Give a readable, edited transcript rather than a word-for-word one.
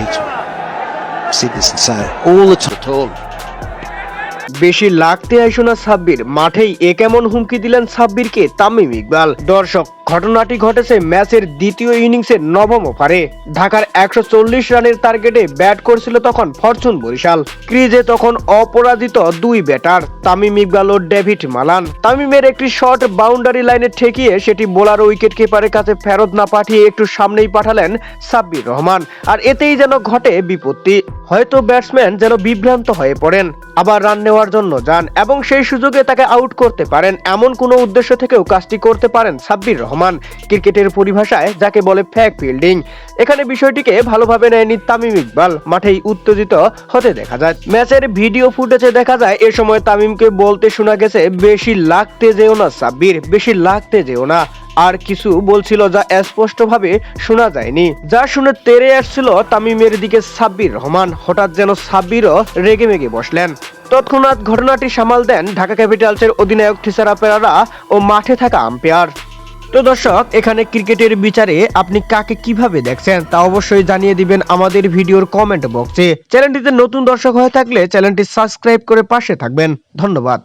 hate to see this inside all the time at all. বেশি লাগতে আইসো না সাব্বির, মাঠেই এ কেমন হুমকি দিলেন সাব্বিরকে তামিম ইকবাল। দর্শক, ঘটনাটি ঘটেছে ম্যাচের দ্বিতীয় ইনিংসের নবম ওভারে। ঢাকার 140 রানের টার্গেটে ব্যাট করছিল তখন ফরচুন বরিশাল। ক্রিজে তখন অপরাজিত দুই ব্যাটার তামিম ইকবাল ও ডেভিড মালান। তামিমের একটি শট বাউন্ডারি লাইনে ঠেকিয়ে সেটি বোলার ও উইকেট কিপারের কাছে ফেরত না পাঠিয়ে একটু সামনেই পাঠালেন সাব্বির রহমান। আর এতেই যেন ঘটে বিপত্তি। হয়তো ব্যাটসম্যান যেন বিভ্রান্ত হয়ে পড়েন, আবার রান নেওয়ার জন্য যান এবং সেই সুযোগে তাকে আউট করতে পারেন, এমন কোনো উদ্দেশ্য থেকেও কাজটি করতে পারেন সাব্বির রহমান। ক্রিকেটের পরিভাষায় যাকে বলে ফ্যাক ফিল্ডিং। এখানে বিষয়টিকে ভালোভাবে নেয়নি তামিম ইকবাল, মাঠেই উত্তেজিত হতে দেখা যায়। ম্যাচের ভিডিও ফুটেজে দেখা যায় এ সময় তামিমকে বলতে শোনা গেছে, বেশি লাগতে যেও না সাব্বির, বেশি লাগতে যেও না। আর কিছু বলছিল যা স্পষ্টভাবে শোনা যায়নি, যা শুনে তেড়ে আসছিল তামিমের দিকে সাব্বির রহমান। হঠাৎ যেন সাব্বিরও রেগে মেগে বসলেন। তৎক্ষণাৎ ঘটনাটি সামাল দেন ঢাকা ক্যাপিটালসের অধিনায়ক থিসারা পেরেরা ও মাঠে থাকা আম্পায়ার। তো দর্শক, এখানে ক্রিকেটের বিচারে আপনি কাকে কিভাবে দেখছেন তা অবশ্যই জানিয়ে দিবেন আমাদের ভিডিওর কমেন্ট বক্সে। চ্যানেলটিতে নতুন দর্শক হয়ে থাকলে চ্যানেলটি সাবস্ক্রাইব করে পাশে থাকবেন। ধন্যবাদ।